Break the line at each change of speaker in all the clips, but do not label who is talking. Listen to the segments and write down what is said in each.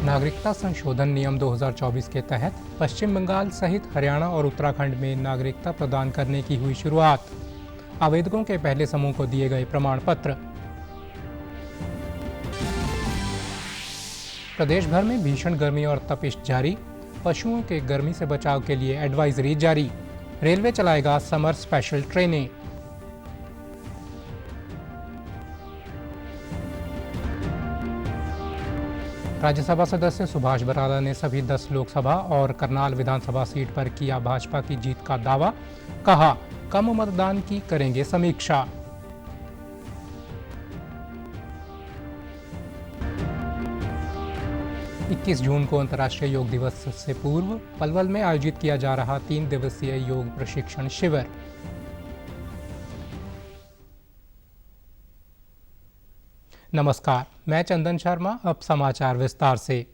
नागरिकता संशोधन नियम 2024 के तहत पश्चिम बंगाल सहित हरियाणा और उत्तराखंड में नागरिकता प्रदान करने की हुई शुरुआत। आवेदकों के पहले समूह को दिए गए प्रमाण पत्र। प्रदेश भर में भीषण गर्मी और तपिश जारी। पशुओं के गर्मी से बचाव के लिए एडवाइजरी जारी। रेलवे चलाएगा समर स्पेशल ट्रेनें। राज्यसभा सदस्य सुभाष बराला ने सभी 10 लोकसभा और करनाल विधानसभा सीट पर किया भाजपा की जीत का दावा। कहा, कम मतदान की करेंगे समीक्षा। इक्कीस जून को अंतर्राष्ट्रीय योग दिवस से पूर्व पलवल में आयोजित किया जा रहा 3 दिवसीय योग प्रशिक्षण शिविर। नमस्कार, मैं चंदन शर्मा। अब समाचार विस्तार से।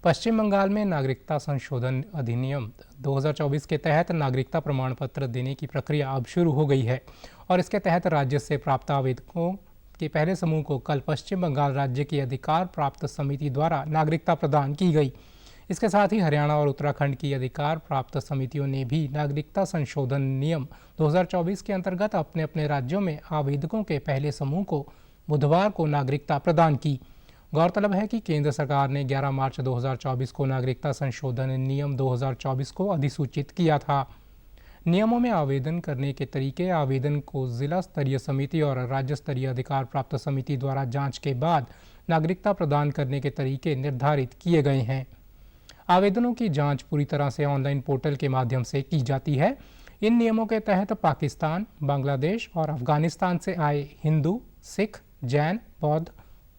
पश्चिम बंगाल में नागरिकता संशोधन अधिनियम 2024 के तहत नागरिकता प्रमाण पत्र देने की प्रक्रिया अब शुरू हो गई है और इसके तहत राज्य से प्राप्त आवेदकों के पहले समूह को कल पश्चिम बंगाल राज्य की अधिकार प्राप्त समिति द्वारा नागरिकता प्रदान की गई। इसके साथ ही हरियाणा और उत्तराखंड की अधिकार प्राप्त समितियों ने भी नागरिकता संशोधन नियम 2024 के अंतर्गत अपने अपने राज्यों में आवेदकों के पहले समूह को बुधवार को नागरिकता प्रदान की। गौरतलब है कि केंद्र सरकार ने 11 मार्च 2024 को नागरिकता संशोधन नियम 2024 को अधिसूचित किया था। नियमों में आवेदन करने के तरीके आवेदन को जिला स्तरीय समिति और राज्य स्तरीय अधिकार प्राप्त समिति द्वारा जांच के बाद नागरिकता प्रदान करने के तरीके निर्धारित किए गए हैं। आवेदनों की जांच पूरी तरह से ऑनलाइन पोर्टल के माध्यम से की जाती है। इन नियमों के तहत पाकिस्तान, बांग्लादेश और अफगानिस्तान से आए हिंदू, सिख, जैन, बौद्ध,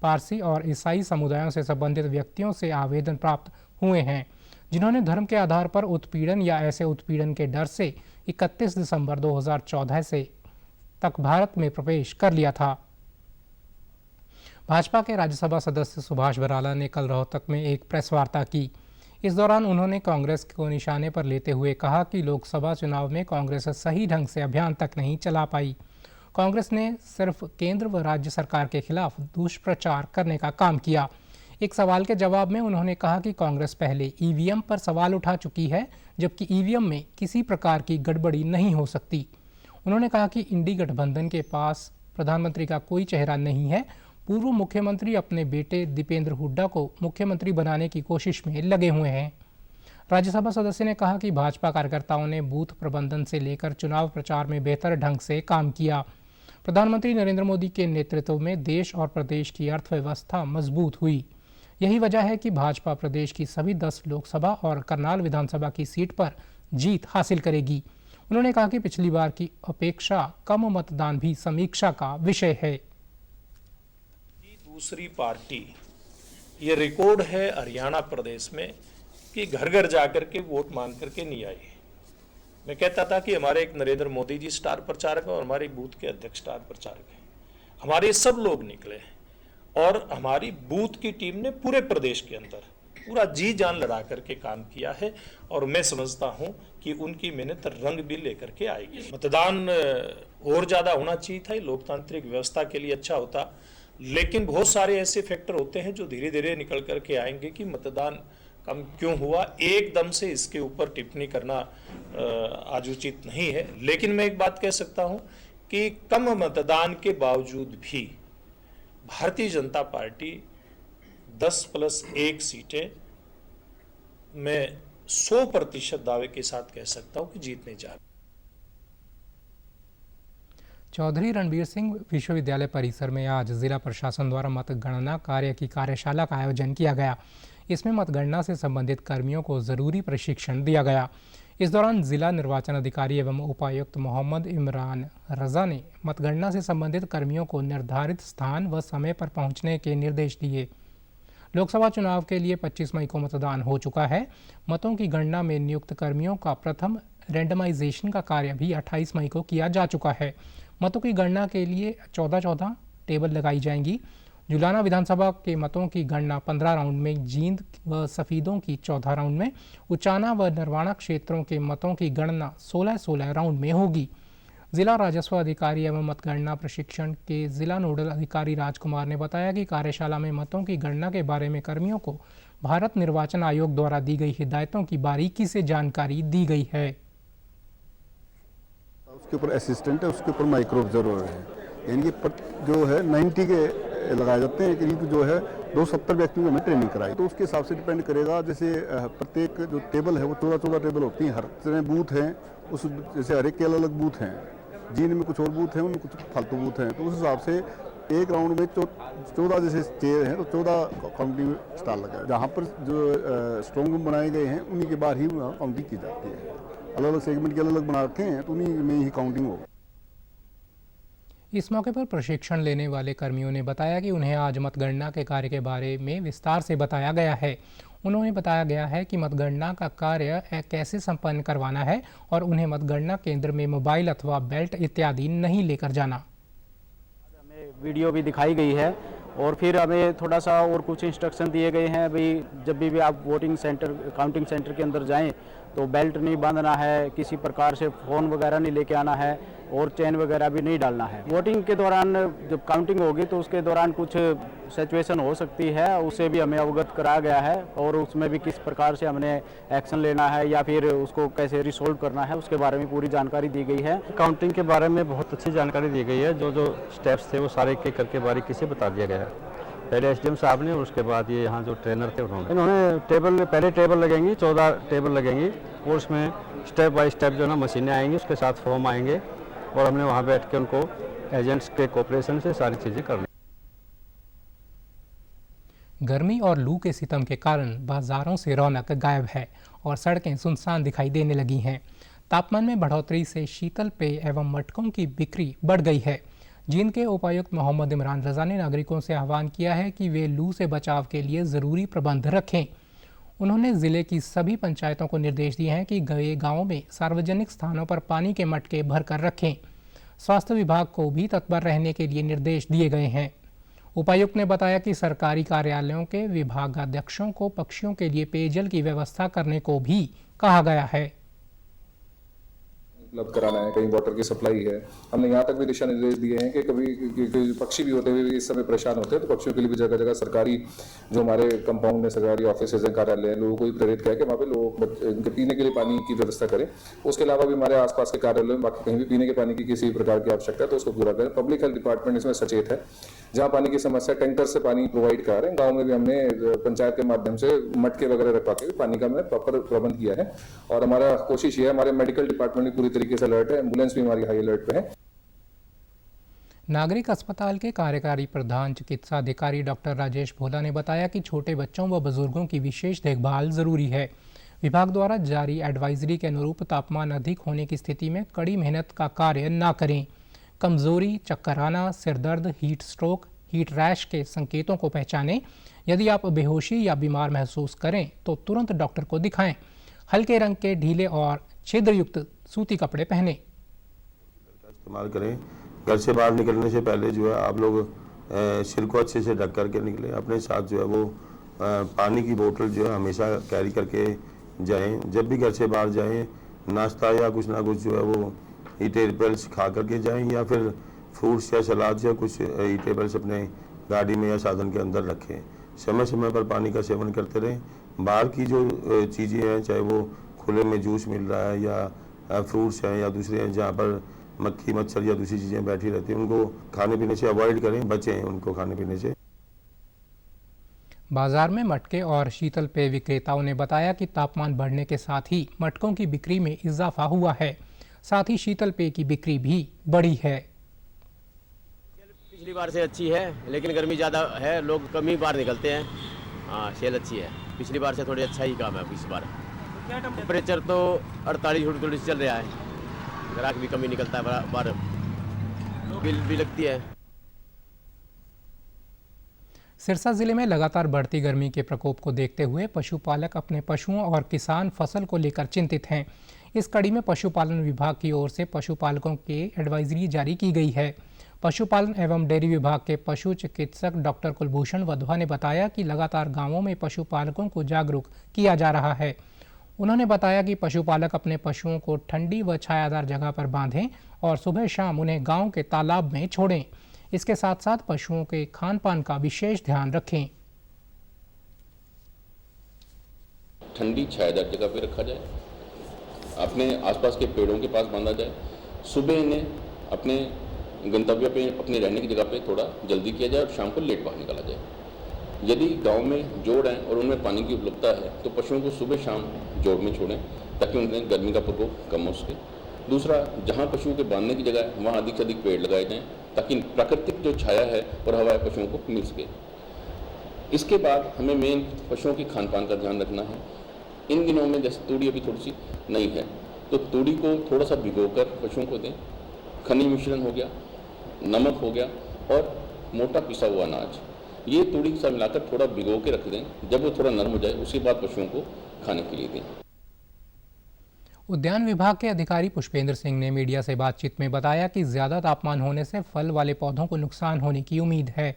पारसी और ईसाई समुदायों से संबंधित व्यक्तियों से आवेदन प्राप्त हुए हैं जिन्होंने धर्म के आधार पर उत्पीड़न या ऐसे उत्पीड़न के डर से 31 दिसंबर 2014 से तक भारत में प्रवेश कर लिया था। भाजपा के राज्यसभा सदस्य सुभाष बराला ने कल रोहतक में एक प्रेस वार्ता की। इस दौरान उन्होंने कांग्रेस को निशाने पर लेते हुए कहा कि लोकसभा चुनाव में कांग्रेस सही ढंग से अभियान तक नहीं चला पाई। कांग्रेस ने सिर्फ केंद्र व राज्य सरकार के खिलाफ दुष्प्रचार करने का काम किया। एक सवाल के जवाब में उन्होंने कहा कि कांग्रेस पहले ईवीएम पर सवाल उठा चुकी है, जबकि ईवीएम में किसी प्रकार की गड़बड़ी नहीं हो सकती। उन्होंने कहा कि इंडी गठबंधन के पास प्रधानमंत्री का कोई चेहरा नहीं है। पूर्व मुख्यमंत्री अपने बेटे दीपेंद्र हुड्डा को मुख्यमंत्री बनाने की कोशिश में लगे हुए हैं। राज्यसभा सदस्य ने कहा कि भाजपा कार्यकर्ताओं ने बूथ प्रबंधन से लेकर चुनाव प्रचार में बेहतर ढंग से काम किया। प्रधानमंत्री नरेंद्र मोदी के नेतृत्व में देश और प्रदेश की अर्थव्यवस्था मजबूत हुई। यही वजह है कि भाजपा प्रदेश की सभी 10 लोकसभा और करनाल विधानसभा की सीट पर जीत हासिल करेगी। उन्होंने कहा कि पिछली बार की अपेक्षा कम मतदान भी समीक्षा का विषय है।
दूसरी पार्टी, ये रिकॉर्ड है हरियाणा प्रदेश में कि घर घर जाकर के वोट मांग करके नहीं आई। मैं कहता था कि हमारे एक नरेंद्र मोदी जी स्टार प्रचारक है और हमारे बूथ के अध्यक्ष स्टार प्रचारक हैं। हमारे सब लोग निकले और हमारी बूथ की टीम ने पूरे प्रदेश के अंदर पूरा जी जान लड़ा करके काम किया है और मैं समझता हूं कि उनकी मेहनत रंग भी लेकर के आएगी। मतदान और ज्यादा होना चाहिए था, लोकतांत्रिक व्यवस्था के लिए अच्छा होता, लेकिन बहुत सारे ऐसे फैक्टर होते हैं जो धीरे धीरे निकल करके आएंगे कि मतदान कम क्यों हुआ। एकदम से इसके ऊपर टिप्पणी करना आज उचित नहीं है, लेकिन मैं एक बात कह सकता हूं कि कम मतदान के बावजूद भी भारतीय जनता पार्टी 10+1 सीटें मैं 100% दावे के साथ कह सकता हूं कि जीतने जा रही।
चौधरी रणबीर सिंह विश्वविद्यालय परिसर में आज जिला प्रशासन द्वारा मतगणना कार्य की कार्यशाला का आयोजन किया गया। इसमें मतगणना से संबंधित कर्मियों को जरूरी प्रशिक्षण दिया गया। इस दौरान जिला निर्वाचन अधिकारी एवं उपायुक्त मोहम्मद इमरान रजा ने मतगणना से संबंधित कर्मियों को निर्धारित स्थान व समय पर पहुंचने के निर्देश दिए। लोकसभा चुनाव के लिए 25 मई को मतदान हो चुका है। मतों की गणना में नियुक्त कर्मियों का प्रथम रैंडमाइजेशन का कार्य भी 28 मई को किया जा चुका है। मतों की गणना के लिए 14 टेबल लगाई जाएंगी। जुलाना विधानसभा के मतों की गणना 15 राउंड में, जींद व सफीदों की 14 राउंड में, उचाना व नरवाना क्षेत्रों के मतों की गणना 16-16 राउंड में होगी। जिला राजस्व अधिकारी एवं मतगणना प्रशिक्षण के जिला नोडल अधिकारी राजकुमार ने बताया कि कार्यशाला में मतों की गणना के बारे में कर्मियों को भारत निर्वाचन आयोग द्वारा दी गई हिदायतों की बारीकी से जानकारी दी गई है।
उसके ऊपर असिस्टेंट है, उसके ऊपर माइक्रो ऑब्जर्वर है, यानी कि जो है 90 के लगाए जाते हैं। करीब जो है 270 व्यक्तियों को हमें ट्रेनिंग कराई, तो उसके हिसाब से डिपेंड करेगा। जैसे प्रत्येक जो टेबल है वो 14-14 टेबल होती हैं, हर तरह बूथ हैं, उस जैसे हर एक के अलग अलग बूथ हैं, जींद में कुछ और बूथ हैं, उनमें कुछ फालतू बूथ हैं, तो उस हिसाब से एक राउंड में 14 जैसे चेयर हैं तो 14 काउंटिंग स्टाल लगा है। जहाँ पर जो स्ट्रॉन्ग रूम बनाए गए हैं उन्हीं के बाहर ही काउंटिंग की जाती है। अलग अलग सेगमेंट के अलग अलग बना रखे हैं तो उन्हीं में ही काउंटिंग होगा।
इस मौके पर प्रशिक्षण लेने वाले कर्मियों ने बताया कि उन्हें आज मतगणना के कार्य के बारे में विस्तार से बताया गया है। उन्होंने बताया गया है कि मतगणना का कार्य कैसे संपन्न करवाना है और उन्हें मतगणना केंद्र में मोबाइल अथवा बेल्ट इत्यादि नहीं लेकर जाना।
हमें वीडियो भी दिखाई गई है और फिर हमें थोड़ा सा और कुछ इंस्ट्रक्शन दिए गए हैं भाई जब भी आप वोटिंग सेंटर काउंटिंग सेंटर के अंदर जाएं तो बेल्ट नहीं बांधना है, किसी प्रकार से फ़ोन वगैरह नहीं लेके आना है और चेन वगैरह भी नहीं डालना है। वोटिंग के दौरान जब काउंटिंग होगी तो उसके दौरान कुछ सिचुएशन हो सकती है, उसे भी हमें अवगत कराया गया है और उसमें भी किस प्रकार से हमने एक्शन लेना है या फिर उसको कैसे रिसोल्व करना है उसके बारे में पूरी जानकारी दी गई है।
काउंटिंग के बारे में बहुत अच्छी जानकारी दी गई है। जो जो स्टेप्स थे वो सारे एक एक करके बारीकी से बता दिया गया है। पहले एसडीएम साहब ने और उसके बाद ये यहाँ जो ट्रेनर थे उन्होंने पहले टेबल लगेंगी, 14 टेबल लगेंगी और उसमें स्टेप बाय स्टेप जो है ना मशीनें आएंगी, उसके साथ फॉर्म आएंगे और हमने वहाँ बैठ के उनको एजेंट्स के कोऑपरेशन से सारी चीज़ें करनी।
गर्मी और लू के सितम के कारण बाजारों से रौनक गायब है और सड़कें सुनसान दिखाई देने लगी हैं। तापमान में बढ़ोतरी से शीतल पेय एवं मटकों की बिक्री बढ़ गई है। जींद के उपायुक्त मोहम्मद इमरान रजा ने नागरिकों से आह्वान किया है कि वे लू से बचाव के लिए ज़रूरी प्रबंध रखें। उन्होंने ज़िले की सभी पंचायतों को निर्देश दिए हैं कि गए गाँवों में सार्वजनिक स्थानों पर पानी के मटके भरकर रखें। स्वास्थ्य विभाग को भी तत्पर रहने के लिए निर्देश दिए गए हैं। उपायुक्त ने बताया कि सरकारी कार्यालयों के विभागाध्यक्षों को पक्षियों के लिए पेयजल की व्यवस्था करने को भी कहा गया है।
उपलब्ध कराना है, कहीं वाटर की सप्लाई है। हमने यहाँ तक भी दिशा निर्देश दिए हैं कि कभी पक्षी भी होते हुए इस समय परेशान होते हैं तो पक्षियों के लिए भी जगह जगह सरकारी जो हमारे कंपाउंड में सरकारी ऑफिस हैं, कार्यालय हैं, लोगों को भी प्रेरित किया कि वहाँ पे लोग उनके पीने के लिए पानी की व्यवस्था करें। उसके अलावा भी हमारे आसपास के कार्यालयों में बाकी कहीं भी पीने के पानी की किसी प्रकार की आवश्यकता है तो उसको पूरा करें। पब्लिक हेल्थ डिपार्टमेंट इसमें सचेत है। जहाँ पानी की समस्या, टैंकर से पानी प्रोवाइड करा रहे हैं। गाँव में भी हमने पंचायत के माध्यम से मटके वगैरह रखवा के पानी का हमने प्रॉपर प्रबंध किया है और हमारा कोशिश ये है, हमारे मेडिकल डिपार्टमेंट भी पूरी तरीके से अलर्ट है, एम्बुलेंस भी हमारी हाई अलर्ट पे है।
नागरिक अस्पताल के कार्यकारी प्रधान चिकित्सा अधिकारी डॉक्टर राजेश भोला ने बताया कि छोटे बच्चों व बुजुर्गों की विशेष देखभाल जरूरी है। विभाग द्वारा जारी एडवाइजरी के अनुरूप तापमान अधिक होने की स्थिति में कड़ी मेहनत का कार्य न करें। कमजोरी, चक्कर आना, सिरदर्द, हीट स्ट्रोक, हीट रैश के संकेतों को पहचानें। यदि आप बेहोशी या बीमार महसूस करें तो तुरंत डॉक्टर को दिखाएं। हल्के रंग के ढीले और छिद्रयुक्त सूती कपड़े पहने।
इस्तेमाल करें। घर से बाहर निकलने से पहले जो है आप लोग सिर को अच्छे से ढक करके निकलें। अपने साथ जो है वो पानी की बोतल जो है हमेशा कैरी करके जाएं। जब भी घर से बाहर जाएं नाश्ता या कुछ ना कुछ जो है वो ईटेबल्स खा करके जाएं या फिर फ्रूट्स या सलाद या कुछ ईटेबल्स अपने गाड़ी में या साधन के अंदर रखें। समय समय पर पानी का सेवन करते रहें। बाहर की जो चीज़ें हैं, चाहे वो खुले में जूस मिल रहा है या फ्रूट्स हैं या दूसरे हैं जहाँ पर मक्खी मच्छर या दूसरी चीज़ें बैठी रहती हैं, उनको खाने पीने से अवॉइड करें, बचें उनको खाने पीने से।
बाजार में मटके और शीतल पेय विक्रेताओं ने बताया कि तापमान बढ़ने के साथ ही मटकों की बिक्री में इजाफा हुआ है, साथ ही शीतल पेय की बिक्री भी बढ़ी है।
पिछली बार से अच्छी है, लेकिन गर्मी ज़्यादा है, लोग कम ही बाहर निकलते हैं। हाँ, सेल अच्छी है, पिछली बार से थोड़ी अच्छा ही काम है इस बार। टेम्परेचर तो 48 चल रहा है, ग्राहक भी कम ही निकलता है, बाहर बिल भी लगती है।
सिरसा जिले में लगातार बढ़ती गर्मी के प्रकोप को देखते हुए पशुपालक अपने पशुओं और किसान फसल को लेकर चिंतित हैं। इस कड़ी में पशुपालन विभाग की ओर से पशुपालकों के एडवाइजरी जारी की गई है। पशुपालन एवं डेयरी विभाग के पशु चिकित्सक डॉक्टर कुलभूषण वधवा ने बताया कि लगातार गांवों में पशुपालकों को जागरूक किया जा रहा है। उन्होंने बताया कि पशुपालक अपने पशुओं को ठंडी व छायादार जगह पर बांधें और सुबह शाम उन्हें गांव के तालाब में छोड़ें। इसके साथ साथ पशुओं के खान पान का विशेष ध्यान रखें।
ठंडी छायादार जगह पे रखा जाए, अपने आसपास के पेड़ों के पास बांधा जाए। सुबह इन्हें अपने गंतव्य पे, अपने रहने की जगह पे थोड़ा जल्दी किया जाए और शाम को लेट बाहर निकाला जाए। यदि गांव में जोड़ हैं और उनमें पानी की उपलब्धता है तो पशुओं को सुबह शाम जोड़ में छोड़ें ताकि उन्हें गर्मी का प्रकोप कम हो सके। दूसरा, जहां पशुओं के बांधने की जगह है वहां अधिक से अधिक पेड़ लगाए जाएं ताकि प्राकृतिक जो छाया है और हवा है पशुओं को मिल सके। इसके बाद हमें मेन पशुओं की खान पान का ध्यान रखना है। इन दिनों में जैसे तूड़ी अभी थोड़ी सी नई है तो तूड़ी को थोड़ा सा भिगोकर पशुओं को दें। खनिज मिश्रण हो गया, नमक हो गया और मोटा पिसा हुआ अनाज, ये तूड़ी के साथ मिलाकर थोड़ा भिगो के रख दें। जब वो थोड़ा नरम हो जाए उसके बाद पशुओं को खाने के लिए दें।
उद्यान विभाग के अधिकारी पुष्पेंद्र सिंह ने मीडिया से बातचीत में बताया कि ज़्यादा तापमान होने से फल वाले पौधों को नुकसान होने की उम्मीद है।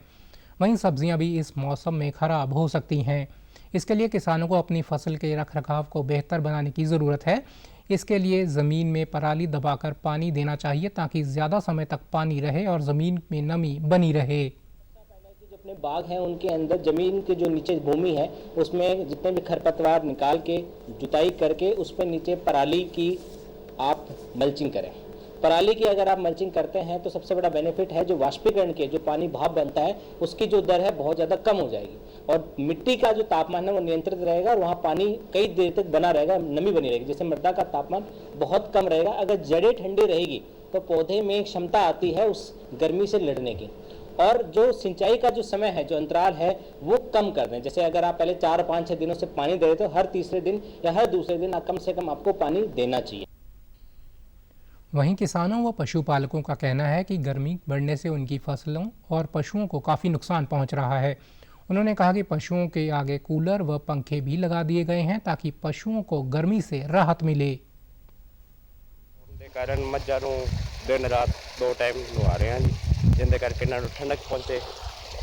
वहीं सब्जियां भी इस मौसम में खराब हो सकती हैं। इसके लिए किसानों को अपनी फसल के रखरखाव को बेहतर बनाने की ज़रूरत है। इसके लिए ज़मीन में पराली दबाकर पानी देना चाहिए ताकि ज़्यादा समय तक पानी रहे और ज़मीन में नमी बनी रहे।
जो अपने बाग हैं उनके अंदर ज़मीन के जो नीचे भूमि है उसमें जितने भी खरपतवार निकाल के जुताई करके उस पर नीचे पराली की आप मल्चिंग करें। पराली की अगर आप मल्चिंग करते हैं तो सबसे बड़ा बेनिफिट है जो वाष्पीकरण के जो पानी भाप बनता है उसकी जो दर है बहुत ज़्यादा कम हो जाएगी और मिट्टी का जो तापमान है वो नियंत्रित रहेगा और वहाँ पानी कई देर तक बना रहेगा, नमी बनी रहेगी। जैसे मृदा का तापमान बहुत कम रहेगा। अगर जड़ें ठंडी रहेगी तो पौधे में एक क्षमता आती है उस गर्मी से लड़ने की। और जो सिंचाई का जो समय है, जो अंतराल है वो कम कर दें। जैसे अगर आप पहले 4, 5, 6 दिनों से पानी दे रहे तो हर तीसरे दिन या हर दूसरे दिन कम से कम आपको पानी देना चाहिए।
वहीं किसानों व पशुपालकों का कहना है कि गर्मी बढ़ने से उनकी फसलों और पशुओं को काफ़ी नुकसान पहुंच रहा है। उन्होंने कहा कि पशुओं के आगे कूलर व पंखे भी लगा दिए गए हैं ताकि पशुओं को गर्मी से राहत मिले।
कारण मੱਝਾਂ ਨੂੰ दिन रात 2 टाइम नवा रहे हैं जी, जिंदे करके ਇਹਨਾਂ ਨੂੰ ਠੰਡਕ ਪਹੁੰਚੇ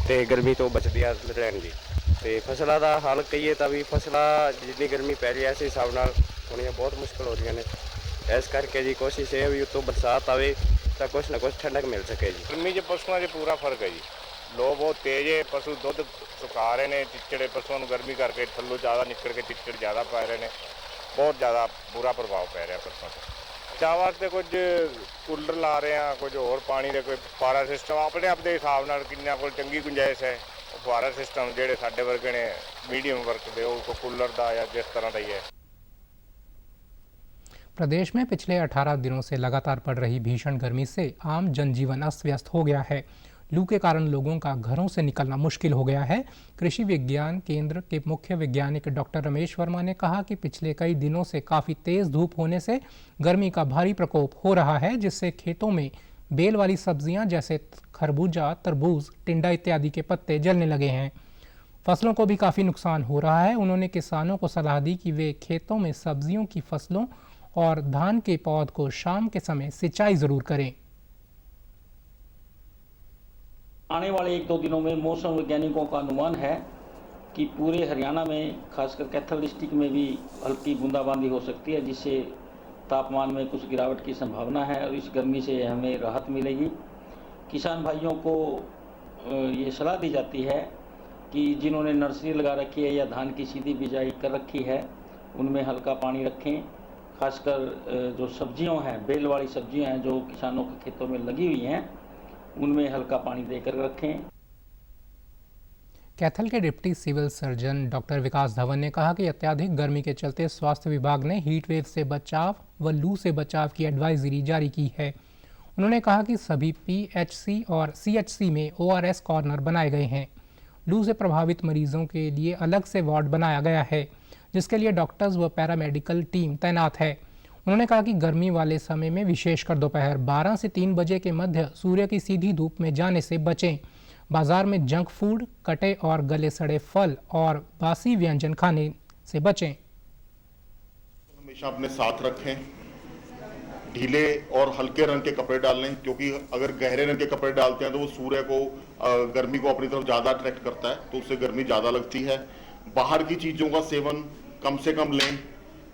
ਤੇ ਗਰਮੀ ਤੋਂ ਬਚਦੀਆਂ ਰਹਿਣ ਜੀ। ਤੇ ਫਸਲਾਂ ਦਾ ਹਾਲ ਕਹੀਏ ਤਾਂ ਵੀ ਫਸਲਾਂ ਜਿੰਨੀ ਗਰਮੀ ਪੈ ਰਹੀ ਹੈ ਇਸ ਹਿਸਾਬ ਨਾਲ ਹੋਣੀਆਂ ਬਹੁਤ ਮੁਸ਼ਕਲ ਹੋ ਰਹੀਆਂ ਨੇ। ਇਸ ਕਰਕੇ ਜੀ ਕੋਸ਼ਿਸ਼ ਇਹ ਵੀ ਉਤੋਂ ਬਰਸਾਤ ਆਵੇ ਤਾਂ ਕੁਛ ਨਾ ਕੁਛ ਠੰਡਕ ਮਿਲ ਸਕੇ ਜੀ।
ਗਰਮੀ 'ਚ ਪਸ਼ੂਆਂ 'ਚ ਪੂਰਾ ਫਰਕ ਹੈ ਜੀ। ਲੋ ਬਹੁਤ ਤੇਜ਼ ਹੈ, ਪਸ਼ੂ ਦੁੱਧ ਸੁਕਾ ਰਹੇ ਨੇ, ਚਿੱਚੜੇ ਪਸ਼ੂਆਂ ਨੂੰ ਗਰਮੀ ਕਰਕੇ ਥੱਲੋਂ ਜ਼ਿਆਦਾ ਨਿਕਲ ਕੇ ਚਿੱਚੜ ਜ਼ਿਆਦਾ ਪੈ ਰਹੇ ਨੇ। ਬਹੁਤ ਜ਼ਿਆਦਾ ਬੁਰਾ ਪ੍ਰਭਾਵ ਪੈ ਰਿਹਾ ਪਸ਼ੂਆਂ 'ਤੇ। ਚਾਵਾਂ ਤੇ ਕੁਝ ਕੂਲਰ ਲਾ ਰਹੇ ਆ, ਕੁਝ ਹੋਰ ਪਾਣੀ ਦੇ ਕੋਈ ਫੁਆਰਾ ਸਿਸਟਮ ਆਪਣੇ ਆਪ ਦੇ ਹਿਸਾਬ ਨਾਲ ਕਿੰਨਾ ਕੋਲ ਚੰਗੀ ਗੁੰਜਾਇਸ਼ ਹੈ फुहारा सिस्टम ਜਿਹੜੇ ਸਾਡੇ ਵਰਗੇ ਨੇ मीडियम वर्क ਦੇ ਉਹ कूलर ਦਾ या जिस तरह ਦਾ ही है।
प्रदेश में पिछले 18 दिनों से लगातार पड़ रही भीषण गर्मी से आम जनजीवन अस्त व्यस्त हो गया है। लू के कारण लोगों का घरों से निकलना मुश्किल हो गया है। कृषि विज्ञान केंद्र के मुख्य वैज्ञानिक डॉक्टर रमेश वर्मा ने कहा कि पिछले कई दिनों से काफ़ी तेज़ धूप होने से गर्मी का भारी प्रकोप हो रहा है, जिससे खेतों में बेल वाली सब्जियां जैसे खरबूजा, तरबूज, टिंडा इत्यादि के पत्ते जलने लगे हैं। फसलों को भी काफ़ी नुकसान हो रहा है। उन्होंने किसानों को सलाह दी कि वे खेतों में सब्जियों की फसलों और धान के पौध को शाम के समय सिंचाई ज़रूर करें।
आने वाले 1-2 दिनों में मौसम वैज्ञानिकों का अनुमान है कि पूरे हरियाणा में खासकर कैथल डिस्ट्रिक्ट में भी हल्की बूंदाबांदी हो सकती है, जिससे तापमान में कुछ गिरावट की संभावना है और इस गर्मी से हमें राहत मिलेगी। किसान भाइयों को ये सलाह दी जाती है कि जिन्होंने नर्सरी लगा रखी है या धान की सीधी बिजाई कर रखी है उनमें हल्का पानी रखें। खासकर जो सब्जियां हैं, बेल वाली सब्जियां हैं जो किसानों के खेतों में लगी हुई हैं, उनमें हल्का पानी देकर रखें।
कैथल के डिप्टी सिविल सर्जन डॉक्टर विकास धवन ने कहा कि अत्याधिक गर्मी के चलते स्वास्थ्य विभाग ने हीट वेव से बचाव व लू से बचाव की एडवाइजरी जारी की है। उन्होंने कहा कि सभी पीएचसी और सीएचसी में ओआरएस कॉर्नर बनाए गए हैं। लू से प्रभावित मरीजों के लिए अलग से वार्ड बनाया गया है, जिसके लिए डॉक्टर्स व पैरामेडिकल टीम तैनात है। उन्होंने कहा कि गर्मी वाले समय में विशेषकर दोपहर 12 से 3 बजे के मध्य सूर्य की सीधी धूप में जाने से बचें। बाजार में जंक फूड, कटे और गले सड़े फल और बासी व्यंजन खाने से बचें।
हमेशा अपने साथ रखें। ढीले और हल्के रंग के कपड़े डाल लें, क्योंकि अगर गहरे रंग के कपड़े डालते हैं तो वो सूर्य को गर्मी को अपनी तरफ ज़्यादा अट्रैक्ट करता है, तो उससे गर्मी ज़्यादा लगती है। बाहर की चीज़ों का सेवन कम से कम लें,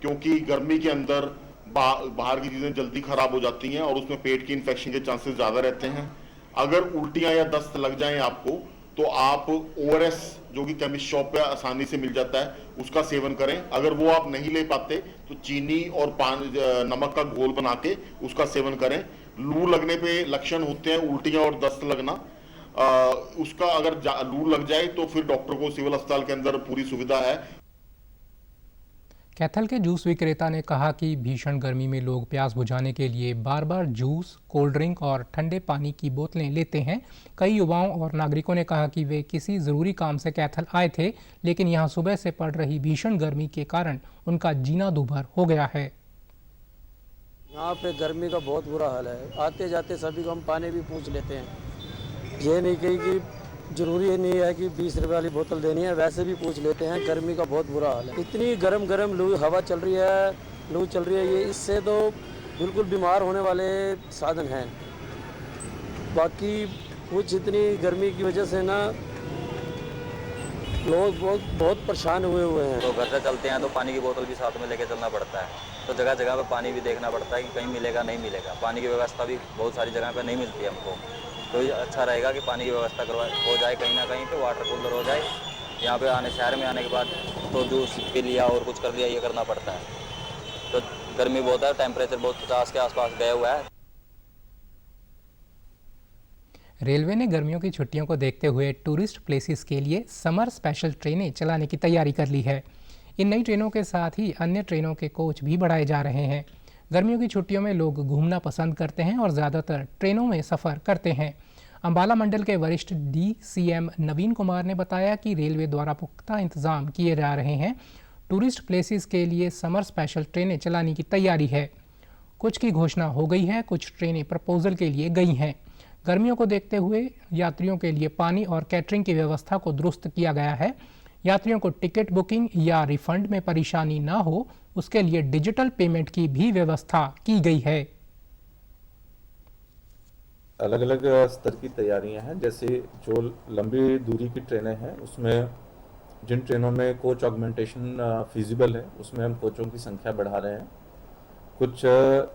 क्योंकि गर्मी के अंदर बाहर की चीज़ें जल्दी खराब हो जाती हैं और उसमें पेट की इन्फेक्शन के चांसेस ज़्यादा रहते हैं। अगर उल्टियाँ या दस्त लग जाएं आपको, तो आप ORS जो कि केमिस्ट शॉप पे आसानी से मिल जाता है, उसका सेवन करें। अगर वो आप नहीं ले पाते तो चीनी और नमक का घोल बना के उसका सेवन करें। लू लगने पे लक्षण होते हैं उल्टियाँ और दस्त लगना, उसका अगर लू लग जाए तो फिर डॉक्टर को सिविल अस्पताल के अंदर पूरी सुविधा है।
कैथल के जूस विक्रेता ने कहा कि भीषण गर्मी में लोग प्यास बुझाने के लिए बार बार जूस, कोल्ड ड्रिंक और ठंडे पानी की बोतलें लेते हैं। कई युवाओं और नागरिकों ने कहा कि वे किसी ज़रूरी काम से कैथल आए थे, लेकिन यहां सुबह से पड़ रही भीषण गर्मी के कारण उनका जीना दूभर हो गया है।
यहाँ पे गर्मी का बहुत बुरा हाल है। आते जाते सभी को हम पानी भी पूछ लेते हैं। ये नहीं कही कि जरूरी नहीं है कि 20 रुपये वाली बोतल देनी है, वैसे भी पूछ लेते हैं। गर्मी का बहुत बुरा हाल है। इतनी गरम गरम लू हवा चल रही है, लू चल रही है, ये इससे तो बिल्कुल बीमार होने वाले साधन हैं। बाकी कुछ इतनी गर्मी की वजह से ना लोग बहुत परेशान हुए हैं।
तो घर से चलते हैं तो पानी की बोतल भी साथ में लेके चलना पड़ता है, तो जगह जगह पे पानी भी देखना पड़ता है कि कहीं मिलेगा नहीं मिलेगा। पानी की व्यवस्था भी बहुत सारी जगह पे नहीं मिलती है हमको, तो ये अच्छा रहेगा कि पानी की व्यवस्था हो जाए कहीं ना कहीं पे, वाटर कूलर हो जाए। यहाँ पे शहर में आने के बाद तो जूस पी लिया और कुछ कर लिया, ये करना पड़ता है। तो गर्मी बहुत है, टेम्परेचर बहुत 50 के आसपास गया हुआ है।
रेलवे ने गर्मियों की छुट्टियों को देखते हुए टूरिस्ट प्लेसेस के लिए समर स्पेशल ट्रेनें चलाने की तैयारी कर ली है। इन नई ट्रेनों के साथ ही अन्य ट्रेनों के कोच भी बढ़ाए जा रहे हैं। गर्मियों की छुट्टियों में लोग घूमना पसंद करते हैं और ज़्यादातर ट्रेनों में सफ़र करते हैं। अंबाला मंडल के वरिष्ठ DCM नवीन कुमार ने बताया कि रेलवे द्वारा पुख्ता इंतजाम किए जा रहे हैं। टूरिस्ट प्लेसेस के लिए समर स्पेशल ट्रेनें चलाने की तैयारी है। कुछ की घोषणा हो गई है, कुछ ट्रेनें प्रपोजल के लिए गई हैं। गर्मियों को देखते हुए यात्रियों के लिए पानी और कैटरिंग की व्यवस्था को दुरुस्त किया गया है। यात्रियों को टिकट बुकिंग या रिफंड में परेशानी ना हो, उसके लिए डिजिटल पेमेंट की भी व्यवस्था की गई है।
अलग अलग स्तर की तैयारियां हैं। जैसे जो लंबी दूरी की ट्रेनें हैं, उसमें जिन ट्रेनों में कोच ऑगमेंटेशन फिजिबल है, उसमें हम कोचों की संख्या बढ़ा रहे हैं। कुछ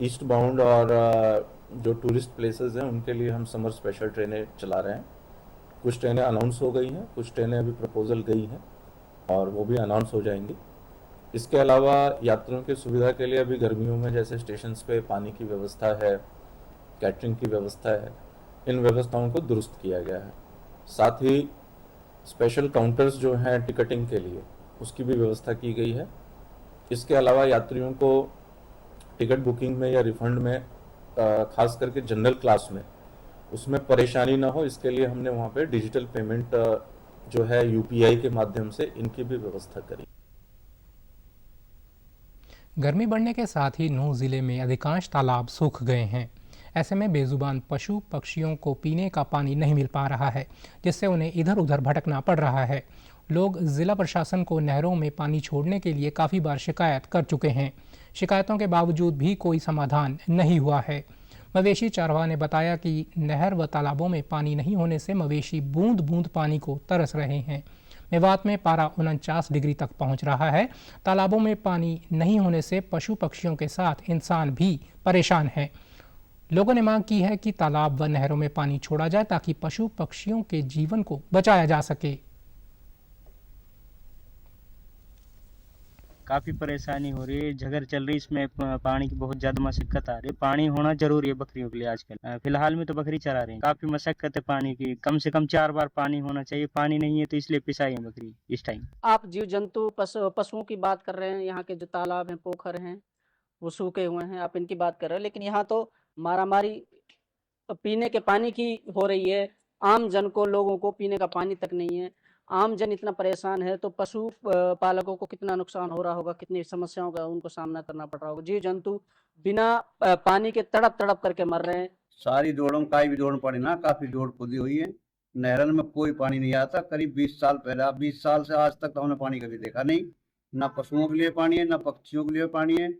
ईस्ट बाउंड और जो टूरिस्ट प्लेसेस हैं, उनके लिए हम समर स्पेशल ट्रेनें चला रहे हैं। कुछ ट्रेनें अनाउंस हो गई हैं, कुछ ट्रेनें अभी प्रपोजल गई हैं और वो भी अनाउंस हो जाएंगी। इसके अलावा यात्रियों की सुविधा के लिए अभी गर्मियों में जैसे स्टेशंस पे पानी की व्यवस्था है, कैटरिंग की व्यवस्था है, इन व्यवस्थाओं को दुरुस्त किया गया है। साथ ही स्पेशल काउंटर्स जो हैं टिकटिंग के लिए, उसकी भी व्यवस्था की गई है। इसके अलावा यात्रियों को टिकट बुकिंग में या रिफंड में, खास करके जनरल क्लास में, उसमें परेशानी ना हो, इसके लिए हमने वहाँ पे डिजिटल पेमेंट जो है UPI के माध्यम से इनकी भी व्यवस्था करी।
गर्मी बढ़ने के साथ ही नूंह जिले में अधिकांश तालाब सूख गए हैं। ऐसे में बेजुबान पशु पक्षियों को पीने का पानी नहीं मिल पा रहा है, जिससे उन्हें इधर उधर भटकना पड़ रहा है। लोग जिला प्रशासन को नहरों में पानी छोड़ने के लिए काफ़ी बार शिकायत कर चुके हैं। शिकायतों के बावजूद भी कोई समाधान नहीं हुआ है। मवेशी चारवाह ने बताया कि नहर व तालाबों में पानी नहीं होने से मवेशी बूंद बूंद पानी को तरस रहे हैं। मेवात में पारा 49 डिग्री तक पहुंच रहा है। तालाबों में पानी नहीं होने से पशु पक्षियों के साथ इंसान भी परेशान हैं। लोगों ने मांग की है कि तालाब व नहरों में पानी छोड़ा जाए ताकि पशु पक्षियों के जीवन को बचाया जा सके।
काफ़ी परेशानी हो रही है, झगर चल रही है, इसमें पानी की बहुत ज़्यादा मशक्कत आ रही है। पानी होना जरूरी है बकरियों के लिए आजकल। फिलहाल में तो बकरी चरा रहे हैं, काफ़ी मशक्कत है पानी की। कम से कम 4 बार पानी होना चाहिए, पानी नहीं है तो इसलिए पिसाई है बकरी इस टाइम।
आप जीव जंतु पशुओं की बात कर रहे हैं, यहाँ के जो तालाब हैं, पोखर हैं, वो सूखे हुए हैं, आप इनकी बात कर रहे हैं। लेकिन यहाँ तो मारामारी पीने के पानी की हो रही है। आम जन को, लोगों को पीने का पानी तक नहीं है। आम जन इतना परेशान है तो पशु पालकों को कितना नुकसान हो रहा होगा, कितनी समस्याओं का उनको सामना करना पड़ रहा होगा। जीव जंतु बिना पानी के तड़प तड़प करके मर रहे हैं।
सारी दौड़ों का भी दौड़ पड़ी ना, काफी दौड़ खुदी हुई है। नहरन में कोई पानी नहीं आता। करीब 20 साल पहले, 20 साल से आज तक हमने पानी कभी देखा नहीं। ना पशुओं के लिए पानी है, ना पक्षियों के लिए पानी है।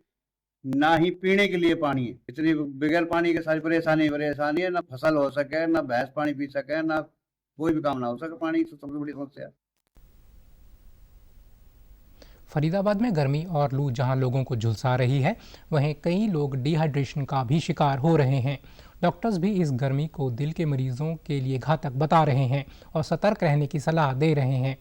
ना ही पीने के लिए पानी है। इतनी बगैर पानी के सारी परेशानी है, ना फसल हो सके, ना भैंस पानी पी सके, ना कोई भी काम ना हो सके। पानी तो सबसे बड़ी समस्या है।
फरीदाबाद में गर्मी और लू जहां लोगों को झुलसा रही है, वहीं कई लोग डिहाइड्रेशन का भी शिकार हो रहे हैं। डॉक्टर्स भी इस गर्मी को दिल के मरीजों के लिए घातक बता रहे हैं और सतर्क रहने की सलाह दे रहे हैं।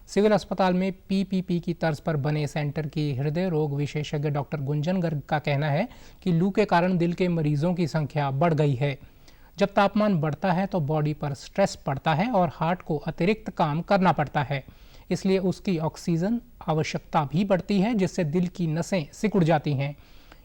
सिविल अस्पताल में पीपीपी की तर्ज पर बने सेंटर की हृदय रोग विशेषज्ञ डॉक्टर गुंजन गर्ग का कहना है कि लू के कारण दिल के मरीजों की संख्या बढ़ गई है। जब तापमान बढ़ता है तो बॉडी पर स्ट्रेस पड़ता है और हार्ट को अतिरिक्त काम करना पड़ता है, इसलिए उसकी ऑक्सीजन आवश्यकता भी बढ़ती है, जिससे दिल की नसें सिकुड़ जाती हैं।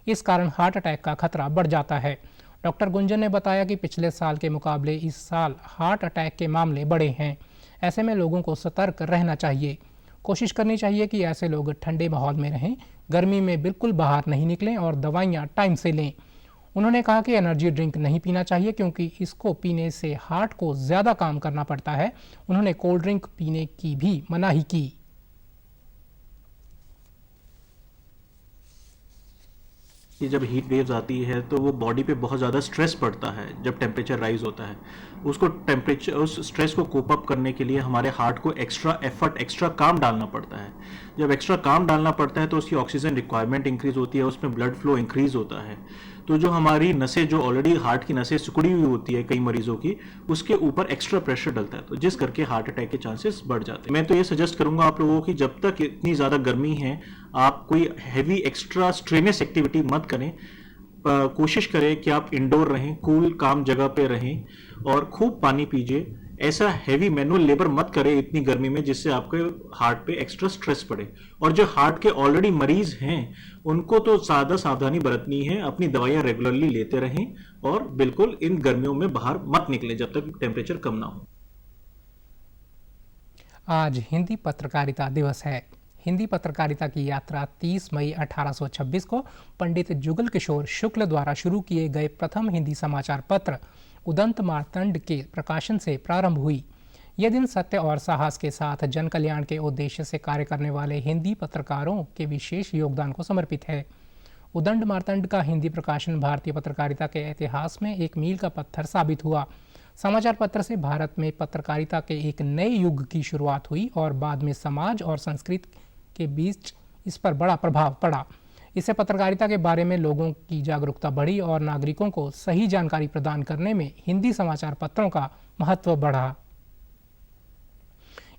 इस कारण हार्ट अटैक का खतरा बढ़ जाता है। डॉक्टर गुंजन ने बताया कि पिछले साल के मुकाबले इस साल हार्ट अटैक के मामले बढ़े हैं। ऐसे में लोगों को सतर्क रहना चाहिए। कोशिश करनी चाहिए कि ऐसे लोग ठंडे माहौल में रहें, गर्मी में बिल्कुल बाहर नहीं निकलें और दवाइयाँ टाइम से लें। उन्होंने कहा कि एनर्जी ड्रिंक नहीं पीना चाहिए क्योंकि इसको पीने से हार्ट को ज़्यादा काम करना पड़ता है। उन्होंने कोल्ड ड्रिंक पीने की भी मनाही की।
कि जब हीट वेव्स आती है तो वो बॉडी पे बहुत ज़्यादा स्ट्रेस पड़ता है। जब टेम्परेचर राइज होता है, उस स्ट्रेस को कोप अप करने के लिए हमारे हार्ट को एक्स्ट्रा एफर्ट, एक्स्ट्रा काम डालना पड़ता है। जब एक्स्ट्रा काम डालना पड़ता है तो उसकी ऑक्सीजन रिक्वायरमेंट इंक्रीज होती है, उसमें ब्लड फ्लो इंक्रीज होता है। तो जो हमारी नसें, जो ऑलरेडी हार्ट की नसें सिकुड़ी हुई होती है कई मरीजों की, उसके ऊपर एक्स्ट्रा प्रेशर डलता है, तो जिस करके हार्ट अटैक के चांसेस बढ़ जाते हैं। मैं तो ये सजेस्ट करूंगा आप लोगों की, जब तक इतनी ज़्यादा गर्मी है आप कोई हैवी एक्स्ट्रा स्ट्रेनियस एक्टिविटी मत करें। कोशिश करें कि आप इंडोर रहें, कूल काम जगह पे रहें और खूब पानी पीजिए। ऐसा हैवी मैनुअल लेबर मत करें इतनी गर्मी में जिससे आपके हार्ट पे एक्स्ट्रा स्ट्रेस पड़े। और जो हार्ट के ऑलरेडी मरीज हैं उनको तो ज़्यादा सावधानी बरतनी है, अपनी दवाइयाँ रेगुलरली लेते रहें और बिल्कुल इन गर्मियों में बाहर मत निकलें जब तक टेम्परेचर कम ना हो।
आज हिंदी पत्रकारिता दिवस है। हिंदी पत्रकारिता की यात्रा 30 मई 1826 को पंडित जुगल किशोर शुक्ल द्वारा शुरू किए गए प्रथम हिंदी समाचार पत्र उदंत मार्तंड के प्रकाशन से प्रारंभ हुई। यह दिन सत्य और साहस के साथ जन कल्याण के उद्देश्य से कार्य करने वाले हिंदी पत्रकारों के विशेष योगदान को समर्पित है। उदंत मार्तंड का हिंदी प्रकाशन भारतीय पत्रकारिता के इतिहास में एक मील का पत्थर साबित हुआ। समाचार पत्र से भारत में पत्रकारिता के एक नए युग की शुरुआत हुई और बाद में समाज और संस्कृति के बीच इस पर बड़ा प्रभाव पड़ा। इससे पत्रकारिता के बारे में लोगों की जागरूकता बढ़ी और नागरिकों को सही जानकारी प्रदान करने में हिंदी समाचार पत्रों का महत्व बढ़ा।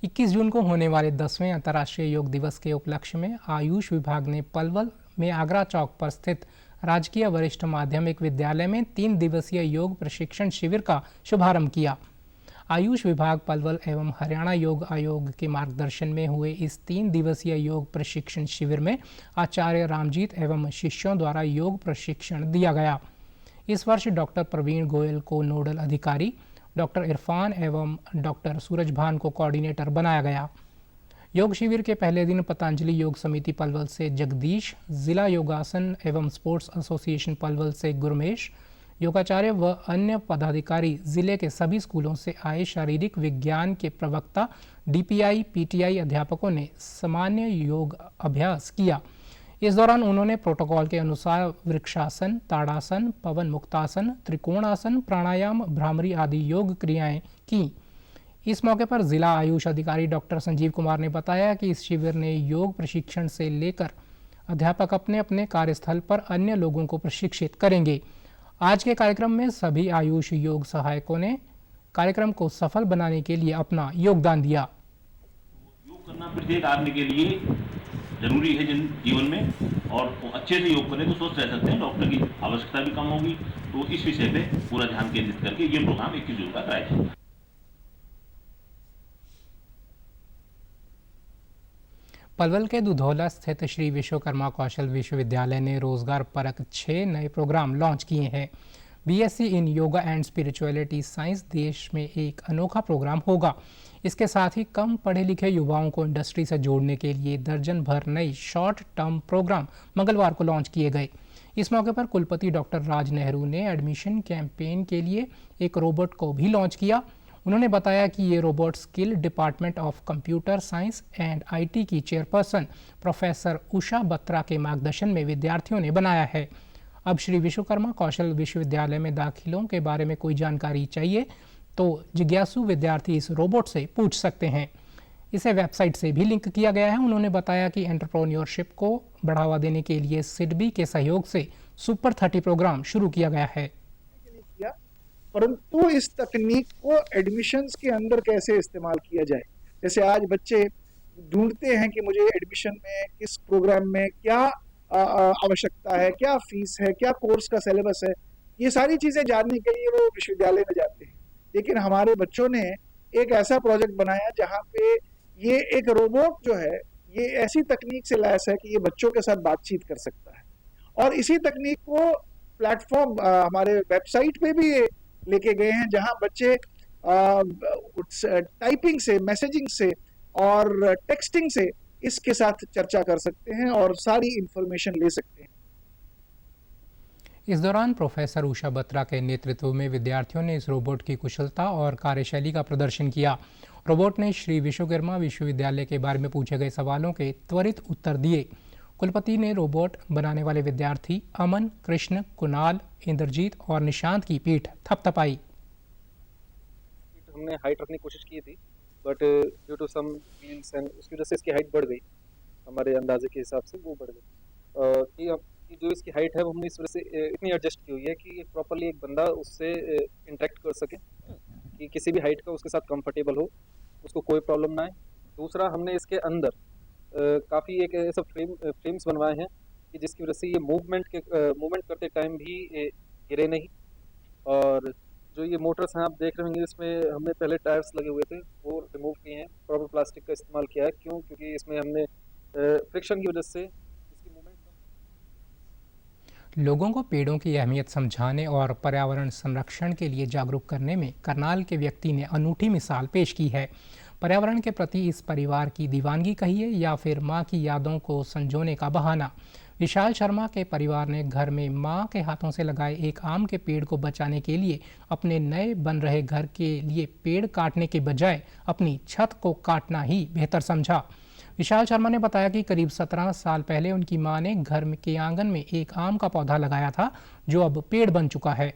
21 जून को होने वाले 10वें अंतर्राष्ट्रीय योग दिवस के उपलक्ष्य में आयुष विभाग ने पलवल में आगरा चौक पर स्थित राजकीय वरिष्ठ माध्यमिक विद्यालय में 3 दिवसीय योग प्रशिक्षण शिविर का शुभारंभ किया। आयुष विभाग पलवल एवं हरियाणा योग आयोग के मार्गदर्शन में हुए इस 3 दिवसीय योग प्रशिक्षण शिविर में आचार्य रामजीत एवं शिष्यों द्वारा योग प्रशिक्षण दिया गया। इस वर्ष डॉक्टर प्रवीण गोयल को नोडल अधिकारी, डॉक्टर इरफान एवं डॉक्टर सूरजभान को कोऑर्डिनेटर बनाया गया। योग शिविर के पहले दिन पतंजलि योग समिति पलवल से जगदीश, जिला योगासन एवं स्पोर्ट्स एसोसिएशन पलवल से गुरमेश, योगाचार्य व अन्य पदाधिकारी जिले के सभी स्कूलों से आए शारीरिक विज्ञान के प्रवक्ता, डीपीआई, पीटीआई अध्यापकों ने सामान्य योग अभ्यास किया। इस दौरान उन्होंने प्रोटोकॉल के अनुसार वृक्षासन, ताड़ासन, पवन मुक्तासन, त्रिकोणासन, प्राणायाम, भ्रामरी आदि योग क्रियाएं की। इस मौके पर जिला आयुष अधिकारी डॉक्टर संजीव कुमार ने बताया कि इस शिविर ने योग प्रशिक्षण से लेकर अध्यापक अपने अपने कार्यस्थल पर अन्य लोगों को प्रशिक्षित करेंगे। आज के कार्यक्रम में सभी आयुष योग सहायकों ने कार्यक्रम को सफल बनाने के लिए अपना योगदान दिया।
योग करना प्रत्येक आदमी के लिए जरूरी है जीवन में, और अच्छे से योग करें तो स्वस्थ रह सकते हैं, डॉक्टर की आवश्यकता भी कम होगी। तो इस विषय पे पूरा ध्यान केंद्रित करके ये प्रोग्राम 21 जून का कराया जाएगा।
पलवल के दुधौला स्थित श्री विश्वकर्मा कौशल विश्वविद्यालय ने रोजगार परक 6 नए प्रोग्राम लॉन्च किए हैं। BSc in yoga and spirituality science देश में एक अनोखा प्रोग्राम होगा। इसके साथ ही कम पढ़े लिखे युवाओं को इंडस्ट्री से जोड़ने के लिए दर्जन भर नई शॉर्ट टर्म प्रोग्राम मंगलवार को लॉन्च किए गए। इस मौके पर कुलपति डॉक्टर राज नेहरू ने एडमिशन कैंपेन के लिए एक रोबोट को भी लॉन्च किया। उन्होंने बताया कि ये robot skill department of computer science and IT की चेयरपर्सन प्रोफेसर उषा बत्रा के मार्गदर्शन में विद्यार्थियों ने बनाया है। अब श्री विश्वकर्मा कौशल विश्वविद्यालय में दाखिलों के बारे में कोई जानकारी चाहिए तो जिज्ञासु विद्यार्थी इस रोबोट से पूछ सकते हैं। इसे वेबसाइट से भी लिंक किया गया है। उन्होंने बताया कि एंटरप्रेन्योरशिप को बढ़ावा देने के लिए सिडबी के सहयोग से सुपर 30 प्रोग्राम शुरू किया गया है।
परंतु इस तकनीक को एडमिशन्स के अंदर कैसे इस्तेमाल किया जाए, जैसे आज बच्चे ढूंढते हैं कि मुझे एडमिशन में किस प्रोग्राम में क्या आवश्यकता है, क्या फीस है, क्या कोर्स का सिलेबस है, ये सारी चीजें जानने के लिए वो विश्वविद्यालय में जाते हैं। लेकिन हमारे बच्चों ने एक ऐसा प्रोजेक्ट बनाया जहाँ पे ये एक रोबोट जो है ये ऐसी तकनीक से लैस है कि ये बच्चों के साथ बातचीत कर सकता है, और इसी तकनीक को प्लेटफॉर्म हमारे वेबसाइट पे भी लेके गए हैं जहां बच्चे टाइपिंग से, मैसेजिंग से और टेक्सटिंग से इसके साथ चर्चा कर सकते हैं और सारी इंफॉर्मेशन ले सकते हैं।
इस दौरान प्रोफेसर उषा बत्रा के नेतृत्व में विद्यार्थियों ने इस रोबोट की कुशलता और कार्यशैली का प्रदर्शन किया। रोबोट ने श्री विश्वकर्मा विश्वविद्यालय के बारे में पूछे गए सवालों के त्वरित उत्तर दिए। कुलपति ने रोबोट बनाने वाले विद्यार्थी अमन, कृष्ण, कुणाल, इंद्रजीत और निशांत की पीठ थपथपाई।
हमने हाइट रखने की कोशिश की थी, but due to some wheels and उसकी वजह से इसकी हाइट बढ़ गई, हमारे अंदाजे के हिसाब से वो बढ़ गई। कि जो इसकी हाइट है वो हमने इस वजह से इतनी एडजस्ट की हुई है कि प्रॉपरली एक बंदा उससे इंटरेक्ट कर सके, कि किसी भी हाइट का उसके साथ कंफर्टेबल हो, उसको कोई प्रॉब्लम ना आए। दूसरा, हमने इसके अंदर काफ़ी एक ऐसा फ्रेम्स बनवाए हैं कि जिसकी वजह से ये मूवमेंट करते टाइम भी गिरे नहीं। और जो ये मोटर्स हैं आप देख रहे होंगे, इसमें हमने पहले टायर्स लगे हुए थे वो रिमूव किए हैं, प्रॉपर प्लास्टिक का इस्तेमाल किया है। क्योंकि इसमें हमने फ्रिक्शन की वजह से इसकी मूवमेंट।
लोगों को पेड़ों की अहमियत समझाने और पर्यावरण संरक्षण के लिए जागरूक करने में करनाल के व्यक्ति ने अनूठी मिसाल पेश की है। पर्यावरण के प्रति इस परिवार की दीवानगी कहिए या फिर माँ की यादों को संजोने का बहाना। विशाल शर्मा के परिवार ने घर में माँ के हाथों से लगाए एक आम के पेड़ को बचाने के लिए अपने नए बन रहे घर के लिए पेड़ काटने के बजाय अपनी छत को काटना ही बेहतर समझा। विशाल शर्मा ने बताया कि करीब 17 साल पहले उनकी मां ने घर के आंगन में एक आम का पौधा लगाया था जो अब पेड़ बन चुका है।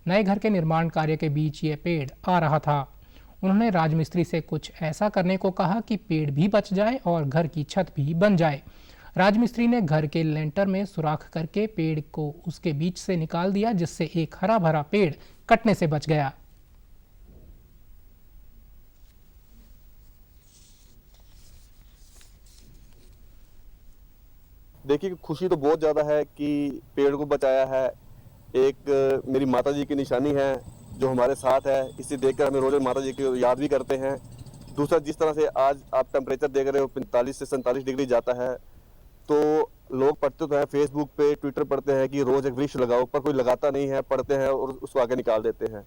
नए घर के निर्माण कार्य के बीच ये पेड़ आ रहा था। उन्होंने राजमिस्त्री से कुछ ऐसा करने को कहा कि पेड़ भी बच जाए और घर की छत भी बन जाए। राजमिस्त्री ने घर के लेंटर में सुराख करके पेड़ को उसके बीच से निकाल दिया, जिससे एक हरा भरा पेड़ कटने से बच गया।
देखिए, खुशी तो बहुत ज़्यादा है कि पेड़ को बचाया है। एक मेरी माता जी की निशानी है जो हमारे साथ है, इसे देखकर हमें रोज़ माता जी की याद भी करते हैं। दूसरा, जिस तरह से आज आप टेम्परेचर देख रहे हो 45 से 47 डिग्री जाता है, तो लोग पढ़ते तो हैं फेसबुक पे, ट्विटर पढ़ते हैं कि रोज़ एक वृक्ष लगाओ, पर कोई लगाता नहीं है, पढ़ते हैं और उसको आगे निकाल देते हैं।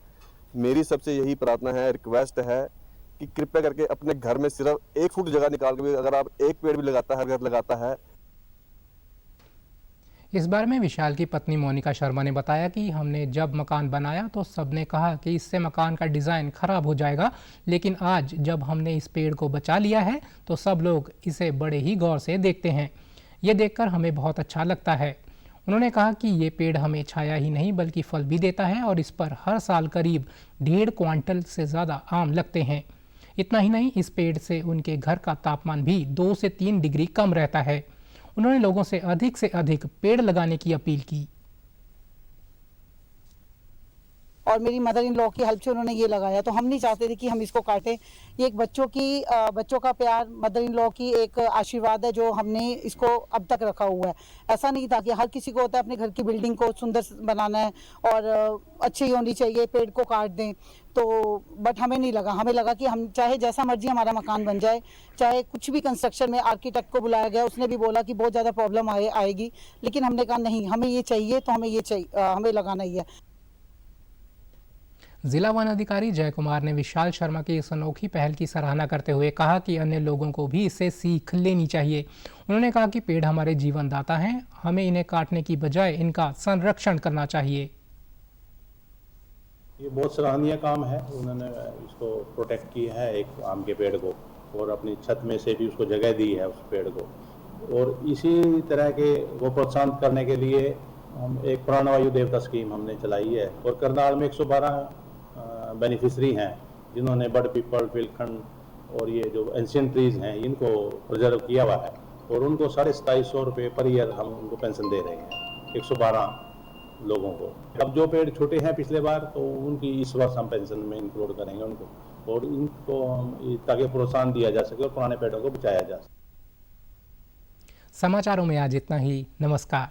मेरी सबसे यही प्रार्थना है, रिक्वेस्ट है कि कृपया करके अपने घर में सिर्फ 1 फुट जगह निकाल के भी अगर आप एक पेड़ भी लगाता है, घर लगाता है।
इस बारे में विशाल की पत्नी मोनिका शर्मा ने बताया कि हमने जब मकान बनाया तो सबने कहा कि इससे मकान का डिज़ाइन खराब हो जाएगा, लेकिन आज जब हमने इस पेड़ को बचा लिया है तो सब लोग इसे बड़े ही गौर से देखते हैं। ये देखकर हमें बहुत अच्छा लगता है। उन्होंने कहा कि ये पेड़ हमें छाया ही नहीं बल्कि फल भी देता है और इस पर हर साल करीब 1.5 क्विंटल से ज़्यादा आम लगते हैं। इतना ही नहीं, इस पेड़ से उनके घर का तापमान भी 2 से 3 डिग्री कम रहता है। उन्होंने लोगों से अधिक पेड़ लगाने की अपील की।
और मेरी मदर इन लॉ की हेल्प से उन्होंने ये लगाया, तो हम नहीं चाहते थे कि हम इसको काटें। ये एक बच्चों का प्यार, मदर इन लॉ की एक आशीर्वाद है जो हमने इसको अब तक रखा हुआ है। ऐसा नहीं था कि हर किसी को होता है अपने घर की बिल्डिंग को सुंदर बनाना है और अच्छी होनी चाहिए, पेड़ को काट दें। तो बट हमें नहीं लगा, हमें लगा कि हम चाहे जैसा मर्जी हमारा मकान बन जाए, चाहे कुछ भी कंस्ट्रक्शन में आर्किटेक्ट को बुलाया गया, उसने भी बोला कि बहुत ज़्यादा प्रॉब्लम आएगी, लेकिन हमने कहा नहीं, हमें ये चाहिए तो हमें ये चाहिए, हमें लगाना ही है।
जिला वन अधिकारी जय कुमार ने विशाल शर्मा की इस अनोखी पहल की सराहना करते हुए कहा कि अन्य लोगों को भी इससे सीख लेनी चाहिए। उन्होंने कहा कि पेड़ हमारे जीवन दाता हैं, हमें इन्हें काटने की बजाय इनका संरक्षण करना चाहिए।
ये बहुत सराहनीय काम है, उन्होंने इसको प्रोटेक्ट किया है एक आम के पेड़ को, और अपनी छत में से भी उसको जगह दी है उस पेड़ को। और इसी तरह के वो प्रोत्साहन करने के लिए हम एक प्राणवायु देवता स्कीम हमने चलाई है, और करनाल में 112 बेनिफिशरी हैं जिन्होंने बड़ पीपल, पिलखंड और ये जो एंशियंट ट्रीज हैं इनको प्रिजर्व किया हुआ है, और उनको 2750 रुपये पर ईयर हम उनको पेंशन दे रहे हैं 112 लोगों को। अब जो पेड़ छोटे हैं पिछले बार, तो उनकी इस वर्ष हम पेंशन में इंक्लूड करेंगे उनको, और इनको हम ताकि प्रोत्साहन दिया जा सके और पुराने पेड़ों को बचाया जा सके।
समाचारों में आज इतना ही। नमस्कार।